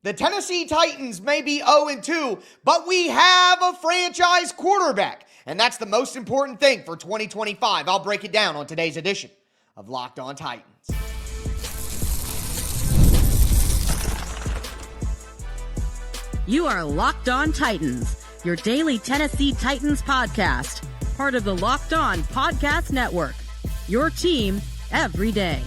The Tennessee Titans may be 0-2, but we have a franchise quarterback. And that's the most important thing for 2025. I'll break it down on today's edition of Locked On Titans. You are Locked On Titans, your daily Tennessee Titans podcast, part of the Locked On Podcast Network, your team every day.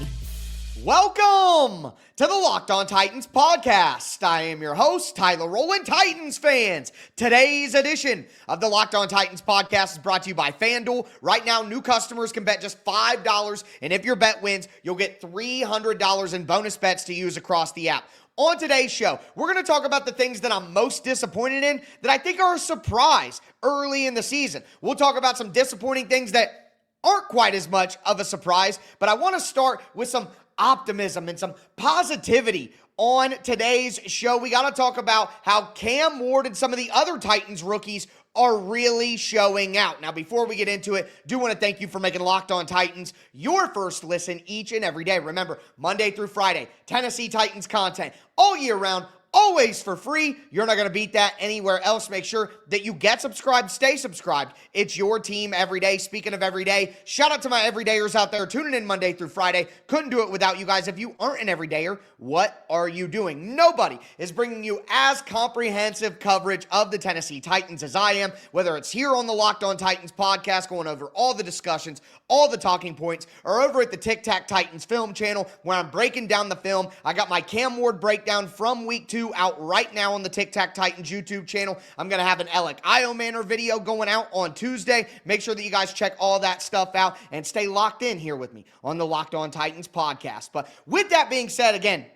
Welcome to the Locked On Titans podcast. I am your host, Tyler Rowland. Titans fans, today's edition of the Locked On Titans podcast is brought to you by FanDuel. Right now, new customers can bet just $5, and if your bet wins, you'll get $300 in bonus bets to use across the app. On today's show, we're going to talk about the things that I'm most disappointed in that I think are a surprise early in the season. We'll talk about some disappointing things that aren't quite as much of a surprise, but I want to start with some optimism and some positivity on today's show. We got to talk about how Cam Ward and some of the other Titans rookies are really showing out. Now, before we get into it, do want to thank you for making Locked On Titans your first listen each and every day. Remember, Monday through Friday, Tennessee Titans content all year round, always for free. You're not going to beat that anywhere else. Make sure that you get subscribed, stay subscribed. It's your team every day. Speaking of every day, shout out to my everydayers out there tuning in Monday through Friday. Couldn't do it without you guys. If you aren't an everydayer, what are you doing? Nobody is bringing you as comprehensive coverage of the Tennessee Titans as I am, whether it's here on the Locked On Titans podcast, going over all the discussions, all the talking points, or over at the Tic Tac Titans film channel where I'm breaking down the film. I got my Cam Ward breakdown from week 2 out right now on the Tic Tac Titans YouTube channel. I'm going to have an Elic Ayomanor video going out on Tuesday. Make sure that you guys check all that stuff out and stay locked in here with me on the Locked On Titans podcast. But with that being said, again,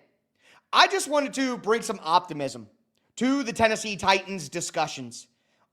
I just wanted to bring some optimism to the Tennessee Titans discussions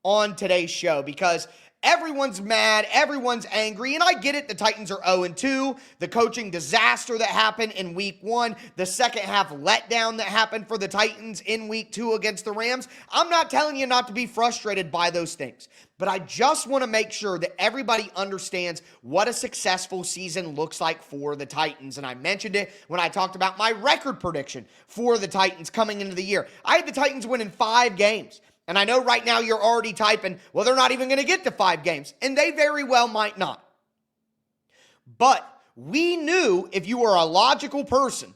on today's show because everyone's mad, everyone's angry, and I get it. The Titans are 0-2. The coaching disaster that happened in week 1, the second half letdown that happened for the Titans in week 2 against the Rams. I'm not telling you not to be frustrated by those things, but I just want to make sure that everybody understands what a successful season looks like for the Titans. And I mentioned it when I talked about my record prediction for the Titans coming into the year. I had the Titans winning 5 games. And I know right now you're already typing, well, they're not even going to get to 5 games. And they very well might not. But we knew, if you were a logical person,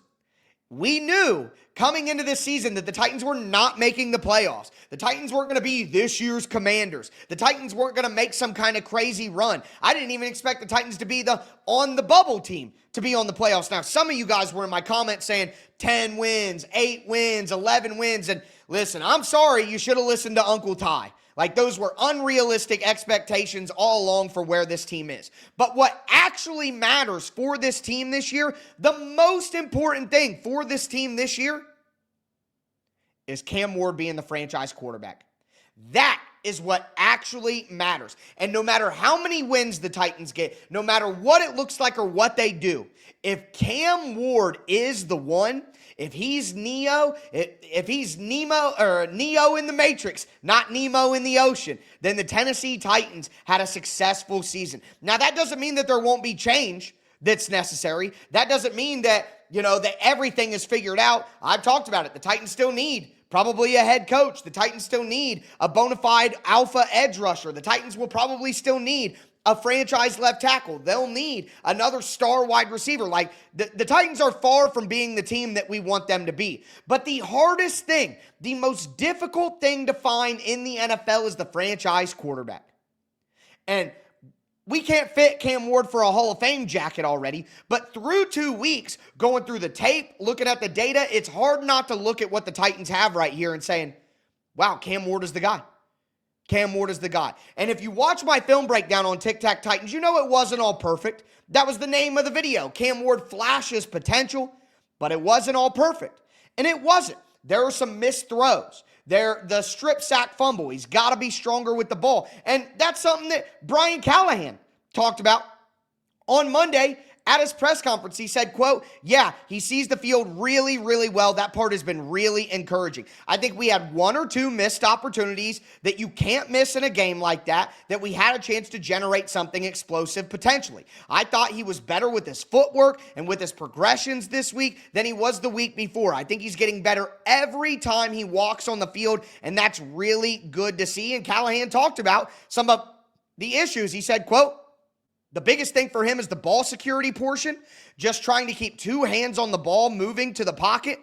we knew coming into this season that the Titans were not making the playoffs. The Titans weren't going to be this year's Commanders. The Titans weren't going to make some kind of crazy run. I didn't even expect the Titans to be the on-the-bubble team to be on the playoffs. Now, some of you guys were in my comments saying 10 wins, 8 wins, 11 wins, and listen, I'm sorry, you should have listened to Uncle Ty. Like, those were unrealistic expectations all along for where this team is. But what actually matters for this team this year, the most important thing for this team this year is Cam Ward being the franchise quarterback. That is what actually matters. And no matter how many wins the Titans get, no matter what it looks like or what they do, if Cam Ward is the one, if he's Neo, if he's Nemo or Neo in the Matrix, not Nemo in the ocean, then the Tennessee Titans had a successful season. Now, that doesn't mean that there won't be change that's necessary. That doesn't mean that, that everything is figured out. I've talked about it. The Titans still need probably a head coach. The Titans still need a bona fide alpha edge rusher. The Titans will probably still need a franchise left tackle. They'll need another star wide receiver. Like, the Titans are far from being the team that we want them to be. But the hardest thing, the most difficult thing to find in the NFL is the franchise quarterback. And we can't fit Cam Ward for a Hall of Fame jacket already, but through 2 weeks, going through the tape, looking at the data, it's hard not to look at what the Titans have right here and saying, wow, Cam Ward is the guy. Cam Ward is the guy. And if you watch my film breakdown on Tic Tac Titans, you know it wasn't all perfect. That was the name of the video. Cam Ward flashes potential, but it wasn't all perfect. And it wasn't. There were some missed throws. The strip sack fumble. He's got to be stronger with the ball. And that's something that Brian Callahan talked about on Monday at his press conference, he said, quote, yeah, he sees the field really, really well. That part has been really encouraging. I think we had one or two missed opportunities that you can't miss in a game like that we had a chance to generate something explosive potentially. I thought he was better with his footwork and with his progressions this week than he was the week before. I think he's getting better every time he walks on the field, and that's really good to see. And Callahan talked about some of the issues. He said, quote, the biggest thing for him is the ball security portion, just trying to keep two hands on the ball moving to the pocket.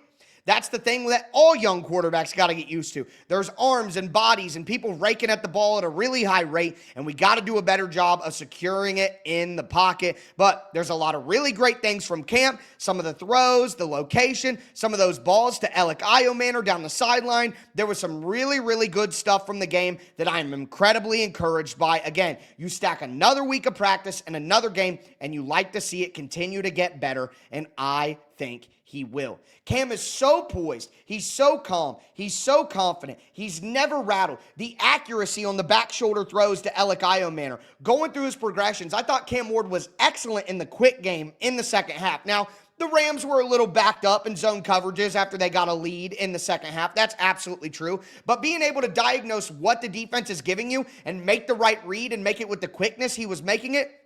That's the thing that all young quarterbacks got to get used to. There's arms and bodies and people raking at the ball at a really high rate, and we got to do a better job of securing it in the pocket. But there's a lot of really great things from camp. Some of the throws, the location, some of those balls to Elic Ayomanor down the sideline. There was some really, really good stuff from the game that I'm incredibly encouraged by. Again, you stack another week of practice and another game, and you like to see it continue to get better, and I think he will. Cam is so poised. He's so calm. He's so confident. He's never rattled. The accuracy on the back shoulder throws to Elic Ayomanor. Going through his progressions, I thought Cam Ward was excellent in the quick game in the second half. Now, the Rams were a little backed up in zone coverages after they got a lead in the second half. That's absolutely true. But being able to diagnose what the defense is giving you and make the right read and make it with the quickness he was making it,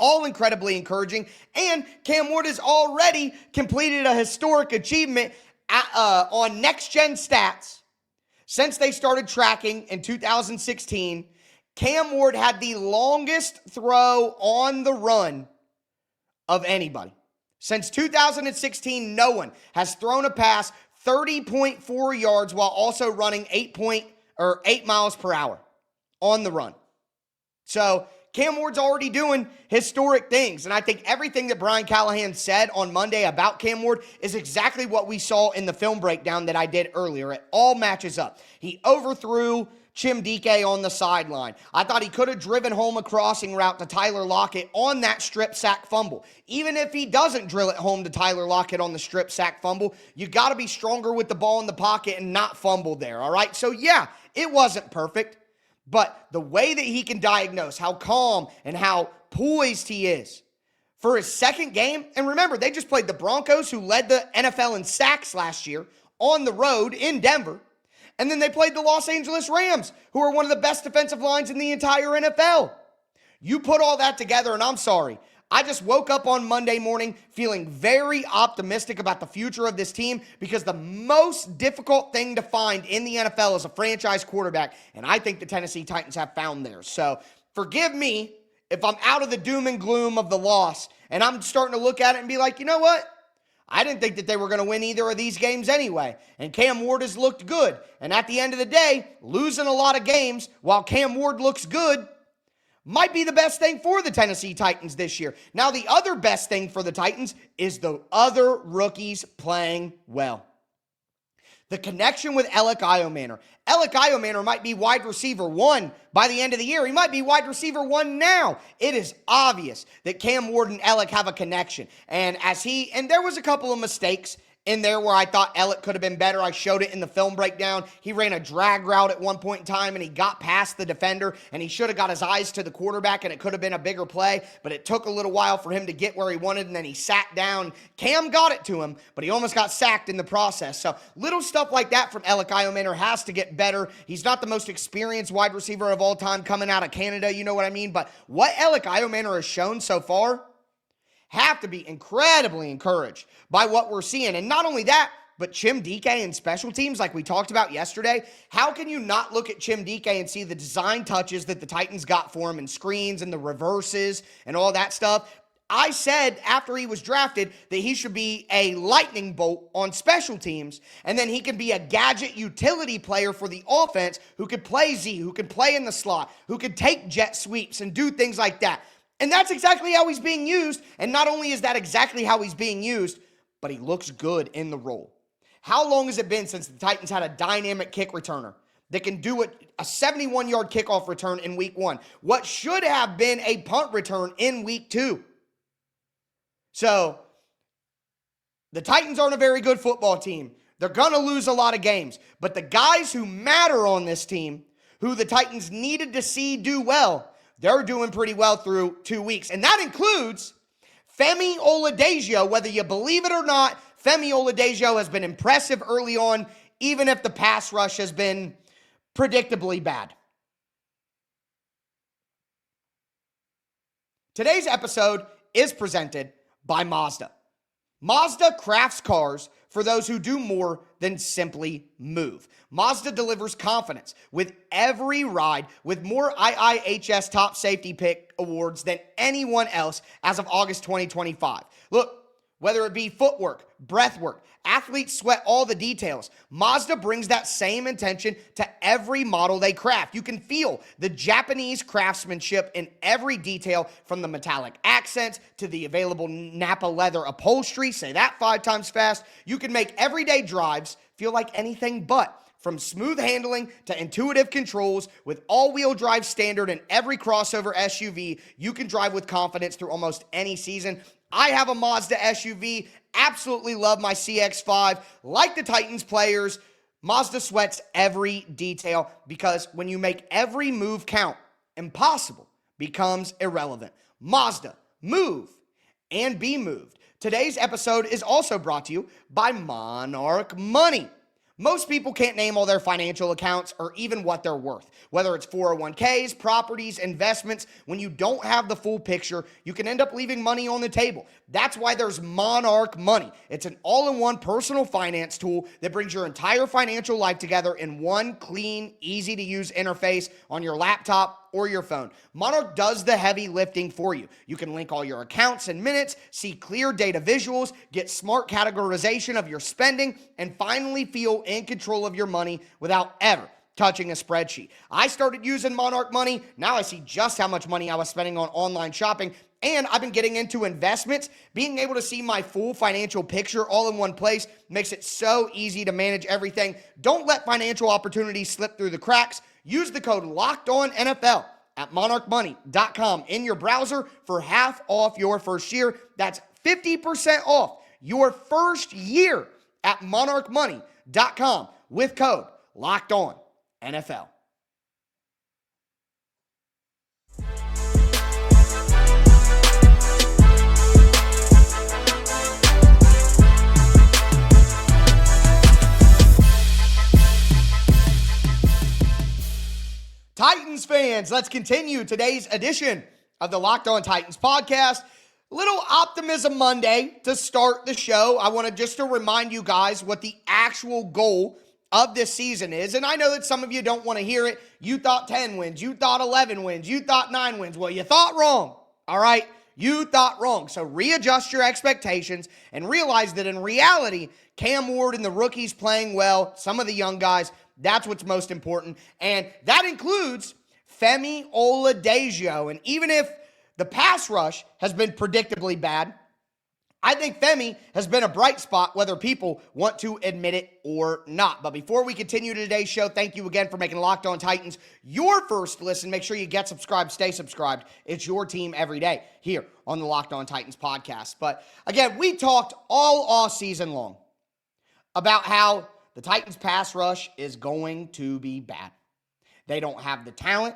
all incredibly encouraging. And Cam Ward has already completed a historic achievement on next-gen stats. Since they started tracking in 2016, Cam Ward had the longest throw on the run of anybody. Since 2016, no one has thrown a pass 30.4 yards while also running 8 miles per hour on the run. So Cam Ward's already doing historic things, and I think everything that Brian Callahan said on Monday about Cam Ward is exactly what we saw in the film breakdown that I did earlier. It all matches up. He overthrew Chim Dike on the sideline. I thought he could have driven home a crossing route to Tyler Lockett on that strip sack fumble. Even if he doesn't drill it home to Tyler Lockett on the strip sack fumble, you got to be stronger with the ball in the pocket and not fumble there, all right? So yeah, it wasn't perfect. But the way that he can diagnose how calm and how poised he is for his second game, and remember, they just played the Broncos, who led the NFL in sacks last year, on the road in Denver. And then they played the Los Angeles Rams, who are one of the best defensive lines in the entire NFL. You put all that together, and I'm sorry, I just woke up on Monday morning feeling very optimistic about the future of this team, because the most difficult thing to find in the NFL is a franchise quarterback, and I think the Tennessee Titans have found theirs. So forgive me if I'm out of the doom and gloom of the loss, and I'm starting to look at it and be like, you know what? I didn't think that they were going to win either of these games anyway, and Cam Ward has looked good. And at the end of the day, losing a lot of games while Cam Ward looks good might be the best thing for the Tennessee Titans this year. Now, the other best thing for the Titans is the other rookies playing well. The connection with Elic Ayomanor. Elic Ayomanor might be wide receiver 1 by the end of the year. He might be wide receiver 1 now. It is obvious that Cam Ward and Elic have a connection. And there was a couple of mistakes in there where I thought Elic could have been better. I showed it in the film breakdown. He ran a drag route at one point in time, and he got past the defender, and he should have got his eyes to the quarterback, and it could have been a bigger play, but it took a little while for him to get where he wanted, and then he sat down. Cam got it to him, but he almost got sacked in the process. So little stuff like that from Elic Ayomanor has to get better. He's not the most experienced wide receiver of all time coming out of Canada, you know what I mean? But what Elic Ayomanor has shown so far, have to be incredibly encouraged by what we're seeing. And not only that, but Chim Dike and special teams like we talked about yesterday. How can you not look at Chim Dike and see the design touches that the Titans got for him, and screens and the reverses and all that stuff? I said after he was drafted that he should be a lightning bolt on special teams, and then he can be a gadget utility player for the offense who could play Z, who could play in the slot, who could take jet sweeps and do things like that. And that's exactly how he's being used. And not only is that exactly how he's being used, but he looks good in the role. How long has it been since the Titans had a dynamic kick returner that can do it, a 71-yard kickoff return in week 1? What should have been a punt return in week 2? So, the Titans aren't a very good football team. They're going to lose a lot of games. But the guys who matter on this team, who the Titans needed to see do well, they're doing pretty well through 2 weeks. And that includes Femi Oladejo, whether you believe it or not, Femi Oladejo has been impressive early on, even if the pass rush has been predictably bad. Today's episode is presented by Mazda. Mazda crafts cars for those who do more than simply move. Mazda delivers confidence with every ride, with more IIHS Top Safety Pick awards than anyone else as of August 2025. Look, whether it be footwork, breath work, athletes sweat all the details. Mazda brings that same intention to every model they craft. You can feel the Japanese craftsmanship in every detail, from the metallic accents to the available Nappa leather upholstery. Say that 5 times fast. You can make everyday drives feel like anything but. From smooth handling to intuitive controls, with all-wheel drive standard in every crossover SUV, you can drive with confidence through almost any season. I have a Mazda SUV, absolutely love my CX-5. Like the Titans players, Mazda sweats every detail, because when you make every move count, impossible becomes irrelevant. Mazda, move and be moved. Today's episode is also brought to you by Monarch Money. Most people can't name all their financial accounts or even what they're worth. Whether it's 401ks, properties, investments, when you don't have the full picture, you can end up leaving money on the table. That's why there's Monarch Money. It's an all-in-one personal finance tool that brings your entire financial life together in one clean, easy-to-use interface on your laptop or your phone. Monarch does the heavy lifting for you. You can link all your accounts in minutes, see clear data visuals, get smart categorization of your spending, and finally feel in control of your money without ever touching a spreadsheet. I started using Monarch Money. Now I see just how much money I was spending on online shopping, and I've been getting into investments. Being able to see my full financial picture all in one place makes it so easy to manage everything. Don't let financial opportunities slip through the cracks. Use the code LOCKEDONNFL at monarchmoney.com in your browser for half off your first year. That's 50% off your first year at monarchmoney.com with code LOCKEDONNFL. Titans fans, let's continue today's edition of the Locked On Titans podcast. Little Optimism Monday to start the show. I want to remind you guys what the actual goal of this season is. And I know that some of you don't want to hear it. You thought 10 wins. You thought 11 wins. You thought 9 wins. Well, you thought wrong. All right? You thought wrong. So readjust your expectations and realize that in reality, Cam Ward and the rookies playing well, some of the young guys, that's what's most important. And that includes Femi Oladejo. And even if the pass rush has been predictably bad, I think Femi has been a bright spot, whether people want to admit it or not. But before we continue today's show, thank you again for making Locked On Titans your first listen. Make sure you get subscribed, stay subscribed. It's your team every day here on the Locked On Titans podcast. But again, we talked all off season long about how the Titans pass rush is going to be bad. They don't have the talent.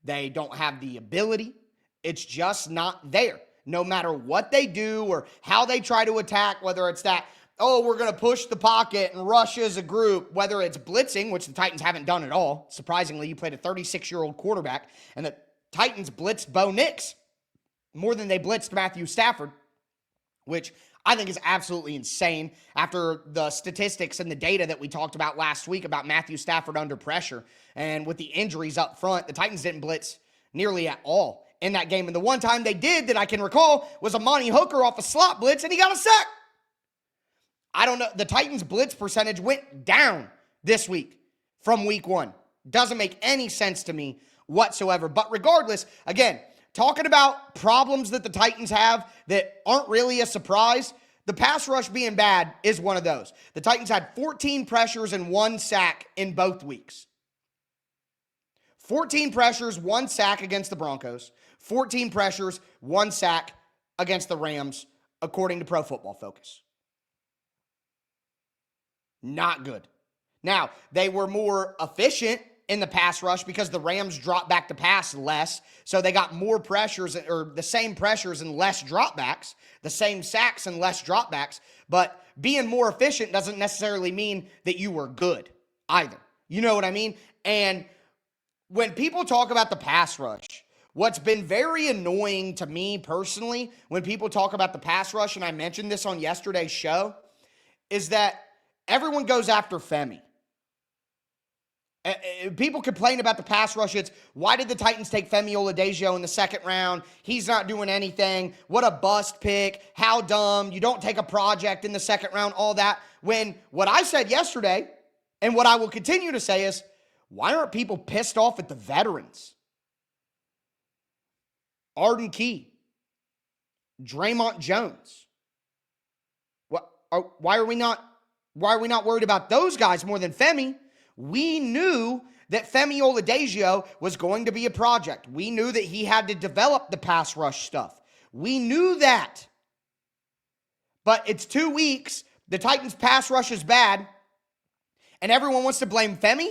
They don't have the ability. It's just not there. No matter what they do or how they try to attack, whether it's that, oh, we're going to push the pocket and rush as a group, whether it's blitzing, which the Titans haven't done at all. Surprisingly, you played a 36-year-old quarterback, and the Titans blitzed Bo Nix more than they blitzed Matthew Stafford, which I think is absolutely insane after the statistics and the data that we talked about last week about Matthew Stafford under pressure. And with the injuries up front, the Titans didn't blitz nearly at all in that game. And the one time they did that I can recall was Amani Hooker off a slot blitz, and he got a sack. I don't know. The Titans blitz percentage went down this week from week 1. Doesn't make any sense to me whatsoever. But regardless, again, talking about problems that the Titans have that aren't really a surprise, the pass rush being bad is one of those. The Titans had 14 pressures and 1 sack in both weeks. 14 pressures, 1 sack against the Broncos. 14 pressures, 1 sack against the Rams, according to Pro Football Focus. Not good. Now, they were more efficient in the pass rush because the Rams dropped back to pass less. So they got more pressures, or the same pressures and less dropbacks, the same sacks and less dropbacks. But being more efficient doesn't necessarily mean that you were good either. You know what I mean? And when people talk about the pass rush, what's been very annoying to me personally when people talk about the pass rush, and I mentioned this on yesterday's show, is that everyone goes after Femi. People complain about the pass rush. It's, why did the Titans take Femi Oladejo in the second round? He's not doing anything. What a bust pick. How dumb. You don't take a project in the second round, all that. When what I said yesterday, and what I will continue to say is, why aren't people pissed off at the veterans? Arden Key, Draymond Jones. Why are we not worried about those guys more than Femi? We knew that Femi Oladejo was going to be a project. We knew that he had to develop the pass rush stuff. We knew that. But it's 2 weeks. The Titans' pass rush is bad. And everyone wants to blame Femi?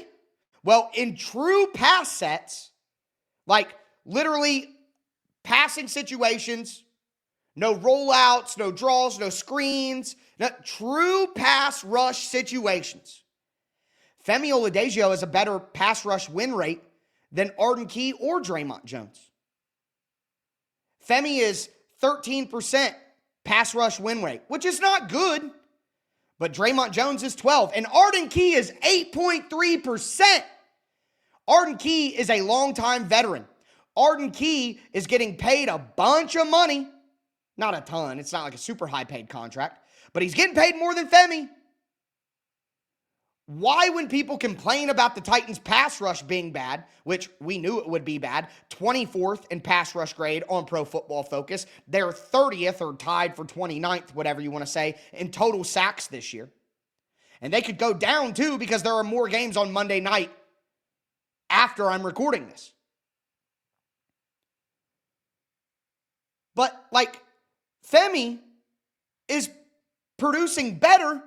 Well, in true pass sets, like literally passing situations, no rollouts, no draws, no screens, no, true pass rush situations, Femi Oladejo has a better pass rush win rate than Arden Key or Draymond Jones. Femi is 13% pass rush win rate, which is not good, but Draymond Jones is 12%, and Arden Key is 8.3%. Arden Key is a longtime veteran. Arden Key is getting paid a bunch of money. Not a ton. It's not like a super high paid contract, but he's getting paid more than Femi. Why, when people complain about the Titans' pass rush being bad, which we knew it would be bad, 24th in pass rush grade on Pro Football Focus, they're 30th or tied for 29th, whatever you want to say, in total sacks this year. And they could go down too because there are more games on Monday night after I'm recording this. But like, Femi is producing better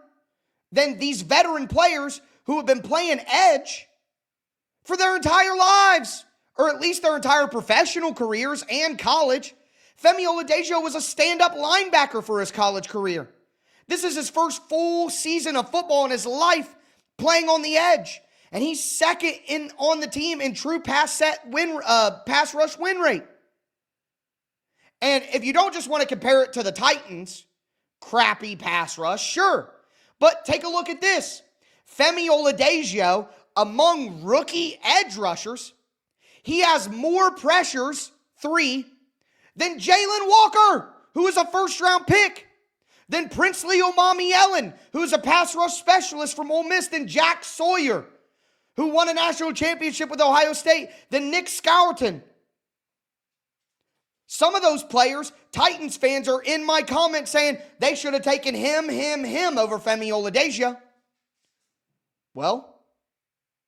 than these veteran players who have been playing edge for their entire lives, or at least their entire professional careers and college. Femi Oladejo was a stand-up linebacker for his college career. This is his first full season of football in his life playing on the edge. And he's second on the team in true pass rush win rate. And if you don't just want to compare it to the Titans' crappy pass rush, sure. But take a look at this. Femi Oladejo, among rookie edge rushers, he has more pressures, 3, than Jalen Walker, who is a first-round pick, than Princely Omami-Ellen, who is a pass rush specialist from Ole Miss, than Jack Sawyer, who won a national championship with Ohio State, than Nick Scourton. Some of those players, Titans fans, are in my comments saying they should have taken him over Femi Oladejo. Well,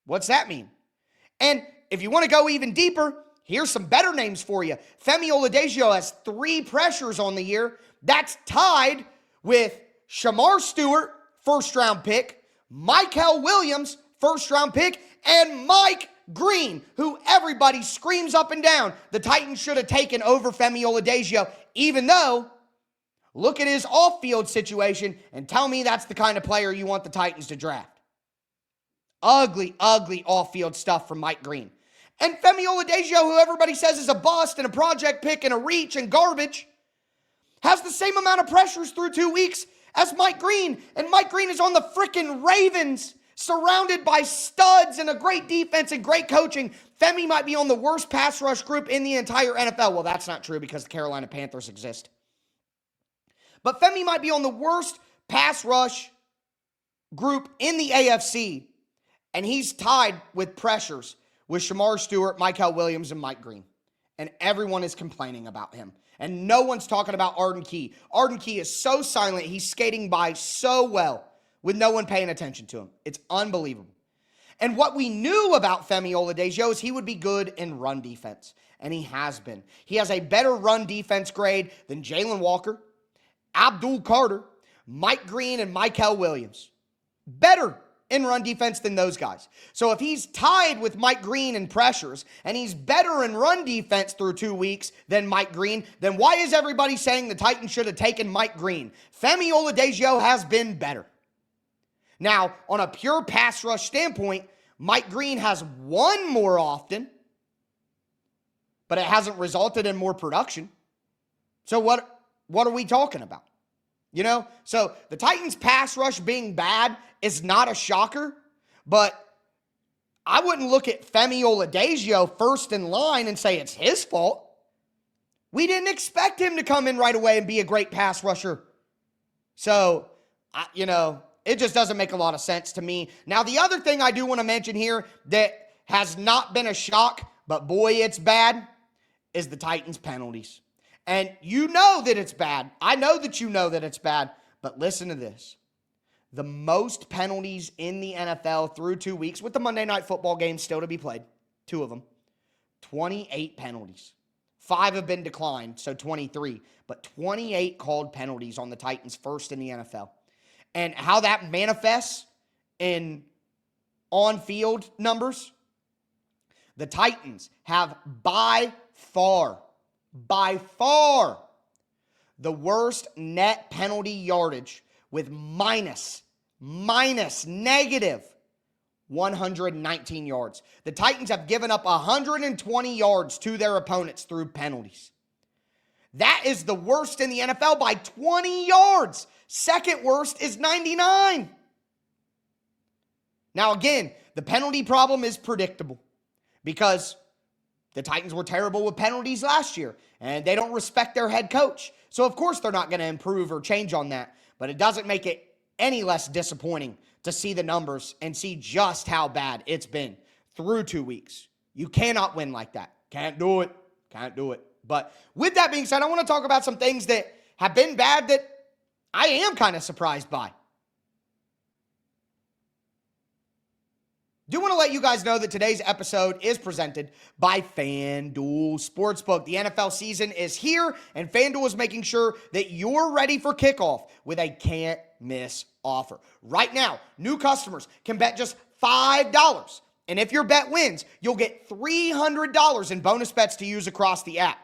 what's that mean? And if you want to go even deeper, here's some better names for you. Femi Oladejo has 3 pressures on the year. That's tied with Shamar Stewart, first-round pick, Mykel Williams, first-round pick, and Mike Green, who everybody screams up and down the Titans should have taken over Femi Oladejo, even though, look at his off-field situation and tell me that's the kind of player you want the Titans to draft. Ugly, ugly off-field stuff from Mike Green. And Femi Oladejo, who everybody says is a bust and a project pick and a reach and garbage, has the same amount of pressures through 2 weeks as Mike Green. And Mike Green is on the frickin' Ravens, surrounded by studs and a great defense and great coaching. Femi might be on the worst pass rush group in the entire NFL. Well, that's not true because the Carolina Panthers exist. But Femi might be on the worst pass rush group in the AFC, and he's tied with pressures with Shamar Stewart, Mykel Williams, and Mike Green. And everyone is complaining about him. And no one's talking about Arden Key. Arden Key is so silent. He's skating by so well, with no one paying attention to him. It's unbelievable. And what we knew about Femi Oladejo is he would be good in run defense, and he has been. He has a better run defense grade than Jalen Walker, Abdul Carter, Mike Green, and Mykel Williams. Better in run defense than those guys. So if he's tied with Mike Green in pressures and he's better in run defense through 2 weeks than Mike Green, then why is everybody saying the Titans should have taken Mike Green? Femi Oladejo has been better. Now, on a pure pass rush standpoint, Mike Green has won more often, but it hasn't resulted in more production. So what are we talking about? You know, so the Titans' pass rush being bad is not a shocker, but I wouldn't look at Femi Oladejo first in line and say it's his fault. We didn't expect him to come in right away and be a great pass rusher. So, it just doesn't make a lot of sense to me. Now, the other thing I do want to mention here that has not been a shock, but boy, it's bad, is the Titans' penalties. And you know that it's bad. I know that you know that it's bad. But listen to this. The most penalties in the NFL through 2 weeks, with the Monday Night Football game still to be played, 2 of them, 28 penalties. 5 have been declined, so 23. But 28 called penalties on the Titans, first in the NFL. And how that manifests in on-field numbers, the Titans have by far, the worst net penalty yardage with negative 119 yards. The Titans have given up 120 yards to their opponents through penalties. That is the worst in the NFL by 20 yards. Second worst is 99. Now again, the penalty problem is predictable because the Titans were terrible with penalties last year, and they don't respect their head coach. So, of course, they're not going to improve or change on that. But it doesn't make it any less disappointing to see the numbers and see just how bad it's been through 2 weeks. You cannot win like that. Can't do it. But with that being said, I want to talk about some things that have been bad that I am kind of surprised by. Do want to let you guys know that today's episode is presented by FanDuel Sportsbook. The NFL season is here, and FanDuel is making sure that you're ready for kickoff with a can't-miss offer. Right now, new customers can bet just $5, and if your bet wins, you'll get $300 in bonus bets to use across the app.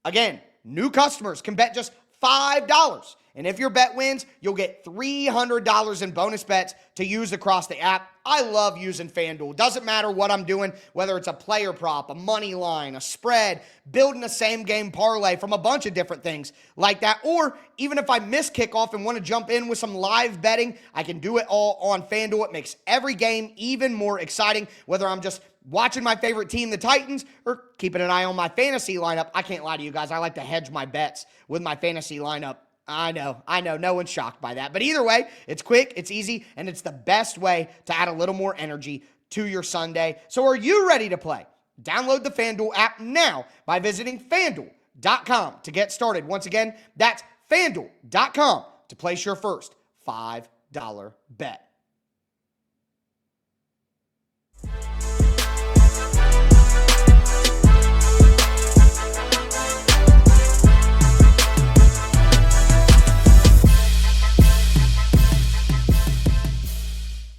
Again, new customers can bet just $5. And if your bet wins, you'll get $300 in bonus bets to use across the app. I love using FanDuel. Doesn't matter what I'm doing, whether it's a player prop, a money line, a spread, building a same-game parlay from a bunch of different things like that. Or even if I miss kickoff and want to jump in with some live betting, I can do it all on FanDuel. It makes every game even more exciting, whether I'm just watching my favorite team, the Titans, or keeping an eye on my fantasy lineup. I can't lie to you guys. I like to hedge my bets with my fantasy lineup. I know. No one's shocked by that. But either way, it's quick, it's easy, and it's the best way to add a little more energy to your Sunday. So are you ready to play? Download the FanDuel app now by visiting FanDuel.com to get started. Once again, that's FanDuel.com to place your first $5 bet.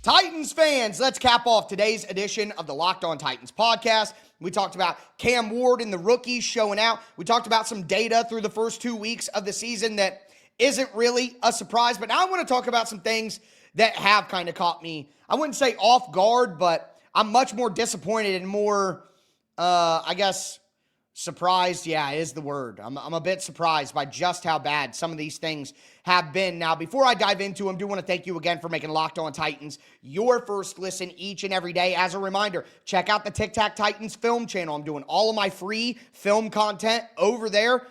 Titans fans, let's cap off today's edition of the Locked On Titans podcast. We talked about Cam Ward and the rookies showing out. We talked about some data through the first 2 weeks of the season that isn't really a surprise. But now I want to talk about some things that have kind of caught me, I wouldn't say off guard, but I'm much more disappointed and more, surprised, is the word. I'm a bit surprised by just how bad some of these things have been. Now, before I dive into them, I do want to thank you again for making Locked On Titans your first listen each and every day. As a reminder, check out the Tic Tac Titans film channel. I'm doing all of my free film content over there.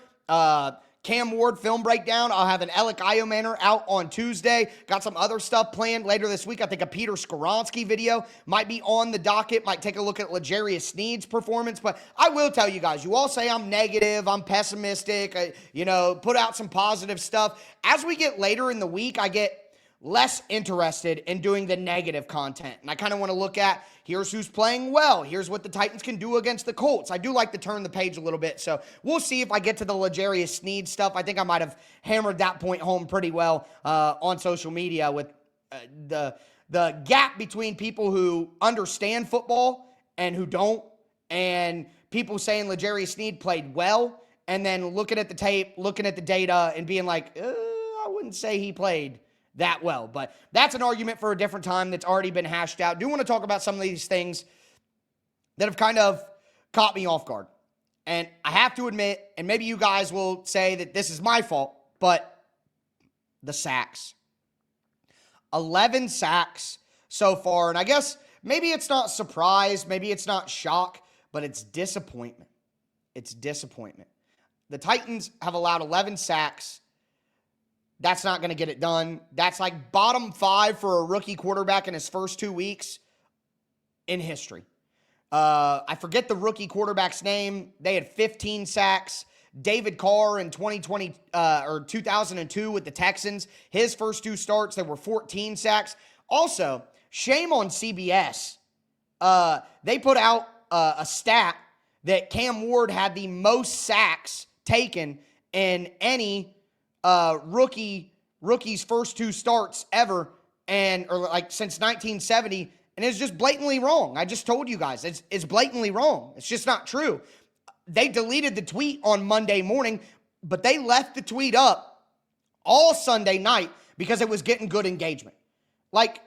Cam Ward film breakdown. I'll have an Elic Ayomanor out on Tuesday. Got some other stuff planned later this week. I think a Peter Skoronski video might be on the docket. Might take a look at L'Jarius Sneed's performance. But I will tell you guys, you all say I'm negative, I'm pessimistic, put out some positive stuff. As we get later in the week, I get less interested in doing the negative content. And I kind of want to look at, here's who's playing well. Here's what the Titans can do against the Colts. I do like to turn the page a little bit. So we'll see if I get to the L'Jarius Sneed stuff. I think I might have hammered that point home pretty well on social media with the the gap between people who understand football and who don't, and people saying L'Jarius Sneed played well, and then looking at the tape, looking at the data, and being like, I wouldn't say he played that well. But that's an argument for a different time that's already been hashed out. I do want to talk about some of these things that have kind of caught me off guard. And I have to admit, and maybe you guys will say that this is my fault, but the sacks. 11 sacks so far. And I guess maybe it's not surprise, maybe it's not shock, but it's disappointment. It's disappointment. The Titans have allowed 11 sacks. That's not going to get it done. That's like bottom 5 for a rookie quarterback in his first 2 weeks in history. I forget the rookie quarterback's name. They had 15 sacks. David Carr in 2002 with the Texans, his first 2 starts, there were 14 sacks. Also, shame on CBS. They put out a stat that Cam Ward had the most sacks taken in any rookie's first 2 starts ever, or like since 1970, and it's just blatantly wrong. I just told you guys, it's blatantly wrong. It's just not true. They deleted the tweet on Monday morning, but they left the tweet up all Sunday night because it was getting good engagement. Like,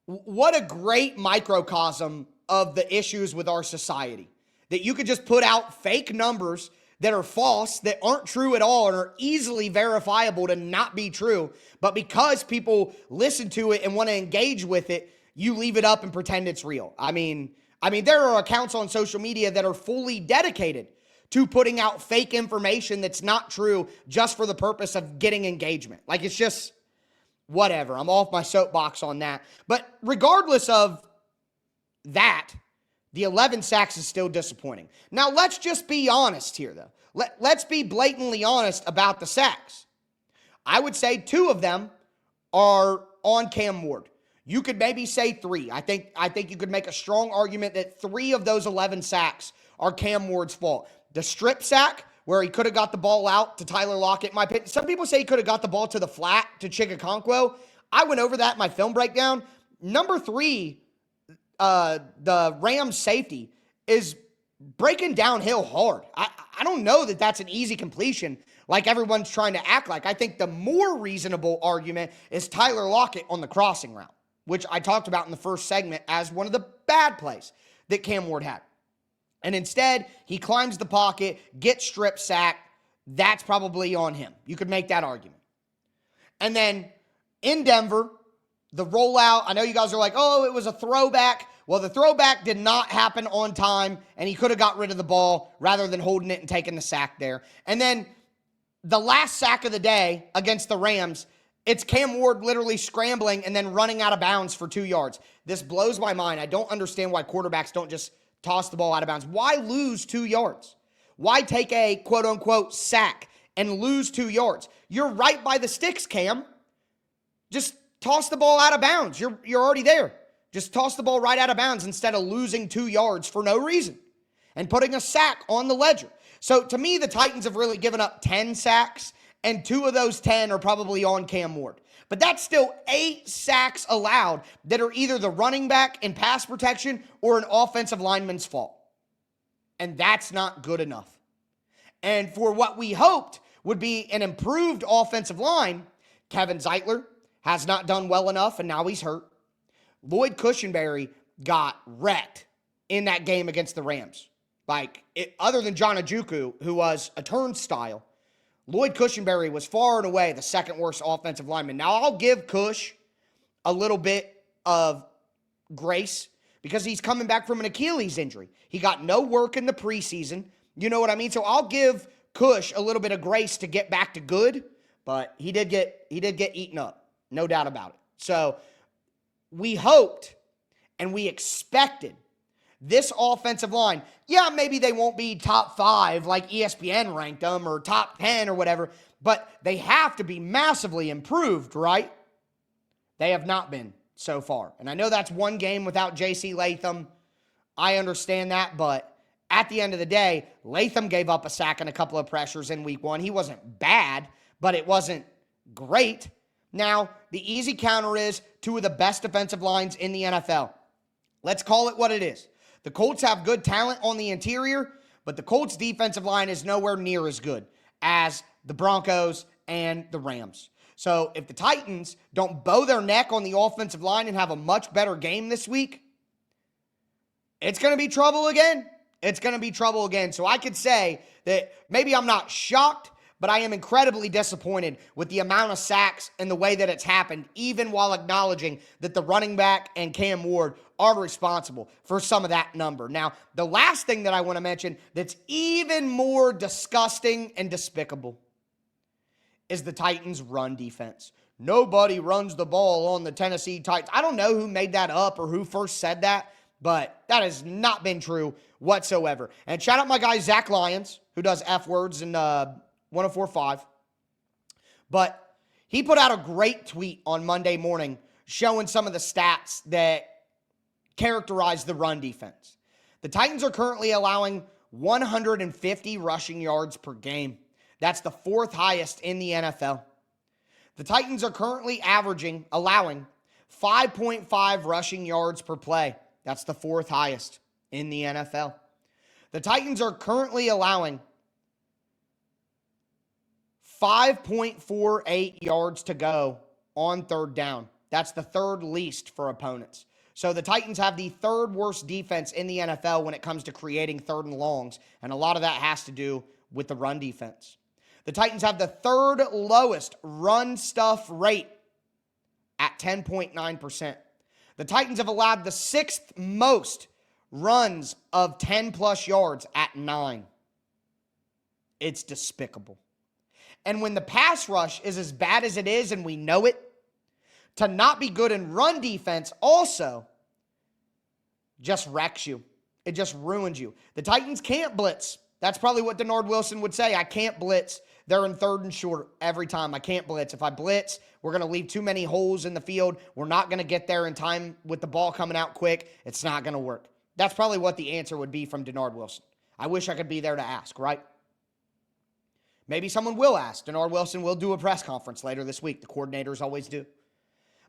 what a great microcosm of the issues with our society. That you could just put out fake numbers that are false, that aren't true at all, and are easily verifiable to not be true. But because people listen to it and want to engage with it, you leave it up and pretend it's real. I mean, there are accounts on social media that are fully dedicated to putting out fake information that's not true just for the purpose of getting engagement. Like, it's just whatever. I'm off my soapbox on that. But regardless of that, the 11 sacks is still disappointing. Now, let's just be honest here, though. Let's be blatantly honest about the sacks. I would say 2 of them are on Cam Ward. You could maybe say 3. I think you could make a strong argument that 3 of those 11 sacks are Cam Ward's fault. The strip sack, where he could have got the ball out to Tyler Lockett, in my opinion. Some people say he could have got the ball to the flat to Chigakonkwo. I went over that in my film breakdown. Number 3, the Rams safety, is breaking downhill hard. I don't know that that's an easy completion like everyone's trying to act like. I think the more reasonable argument is Tyler Lockett on the crossing route, which I talked about in the first segment as one of the bad plays that Cam Ward had. And instead, he climbs the pocket, gets strip sacked. That's probably on him. You could make that argument. And then in Denver, the rollout, I know you guys are like, oh, it was a throwback. Well, the throwback did not happen on time, and he could have got rid of the ball rather than holding it and taking the sack there. And then the last sack of the day against the Rams, it's Cam Ward literally scrambling and then running out of bounds for 2 yards. This blows my mind. I don't understand why quarterbacks don't just toss the ball out of bounds. Why lose 2 yards? Why take a quote-unquote sack and lose 2 yards? You're right by the sticks, Cam. Just toss the ball out of bounds. You're already there. Just toss the ball right out of bounds instead of losing 2 yards for no reason and putting a sack on the ledger. So to me, the Titans have really given up 10 sacks, and 2 of those 10 are probably on Cam Ward. But that's still 8 sacks allowed that are either the running back in pass protection or an offensive lineman's fault. And that's not good enough. And for what we hoped would be an improved offensive line, Kevin Zeitler has not done well enough, and now he's hurt. Lloyd Cushenberry got wrecked in that game against the Rams. Other than John Ojukwu, who was a turnstile, Lloyd Cushenberry was far and away the second worst offensive lineman. Now, I'll give Cush a little bit of grace because he's coming back from an Achilles injury. He got no work in the preseason. You know what I mean? So I'll give Cush a little bit of grace to get back to good, but he did get eaten up. No doubt about it. So we hoped and we expected this offensive line, yeah, maybe they won't be top 5 like ESPN ranked them or top 10 or whatever, but they have to be massively improved, right? They have not been so far. And I know that's one game without J.C. Latham. I understand that, but at the end of the day, Latham gave up a sack and a couple of pressures in week 1. He wasn't bad, but it wasn't great. Now, the easy counter is two of the best defensive lines in the NFL. Let's call it what it is. The Colts have good talent on the interior, but the Colts defensive line is nowhere near as good as the Broncos and the Rams. So if the Titans don't bow their neck on the offensive line and have a much better game this week, it's going to be trouble again. It's going to be trouble again. So I could say that maybe I'm not shocked, but I am incredibly disappointed with the amount of sacks and the way that it's happened, even while acknowledging that the running back and Cam Ward are responsible for some of that number. Now, the last thing that I want to mention that's even more disgusting and despicable is the Titans' run defense. Nobody runs the ball on the Tennessee Titans. I don't know who made that up or who first said that, but that has not been true whatsoever. And shout out my guy, Zach Lyons, who does F words in 104.5. But he put out a great tweet on Monday morning showing some of the stats that characterize the run defense. The Titans are currently allowing 150 rushing yards per game. That's the fourth highest in the NFL. The Titans are currently allowing 5.5 rushing yards per play. That's the fourth highest in the NFL. The Titans are currently allowing 5.48 yards to go on third down. That's the third least for opponents. So the Titans have the third worst defense in the NFL when it comes to creating third and longs, and a lot of that has to do with the run defense. The Titans have the third lowest run stuff rate at 10.9%. The Titans have allowed the sixth most runs of 10-plus yards at 9. It's despicable. And when the pass rush is as bad as it is, and we know it, to not be good in run defense also just wrecks you. It just ruins you. The Titans can't blitz. That's probably what Denard Wilson would say. I can't blitz. They're in third and short every time. I can't blitz. If I blitz, we're going to leave too many holes in the field. We're not going to get there in time with the ball coming out quick. It's not going to work. That's probably what the answer would be from Denard Wilson. I wish I could be there to ask, right? Maybe someone will ask. Denard Wilson will do a press conference later this week. The coordinators always do.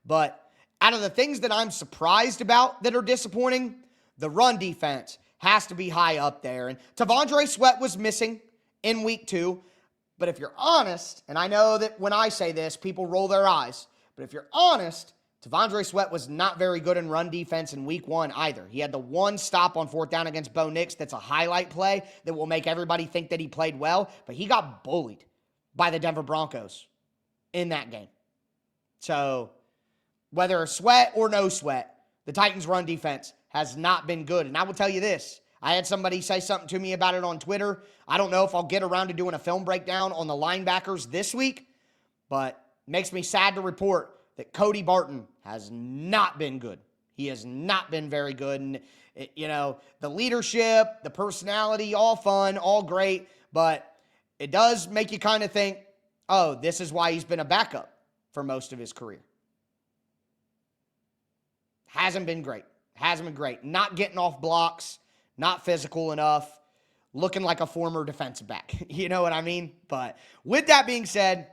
But out of the things that I'm surprised about that are disappointing, the run defense has to be high up there. And T'Vondre Sweat was missing in week 2. But if you're honest, and I know that when I say this, people roll their eyes, but if you're honest, T'Vondre Sweat was not very good in run defense in week 1 either. He had the one stop on fourth down against Bo Nix that's a highlight play that will make everybody think that he played well, but he got bullied by the Denver Broncos in that game. So whether Sweat or no Sweat, the Titans' run defense has not been good. And I will tell you this, I had somebody say something to me about it on Twitter. I don't know if I'll get around to doing a film breakdown on the linebackers this week, but it makes me sad to report that Cody Barton has not been good. He has not been very good. And, the leadership, the personality, all fun, all great, but it does make you kind of think, oh, this is why he's been a backup for most of his career. Hasn't been great. Not getting off blocks. Not physical enough, looking like a former defensive back. You know what I mean? But with that being said,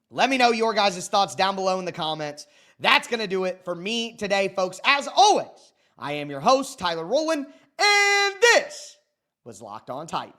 let me know your guys' thoughts down below in the comments. That's going to do it for me today, folks. As always, I am your host, Tyler Rowland, and this was Locked On Titans.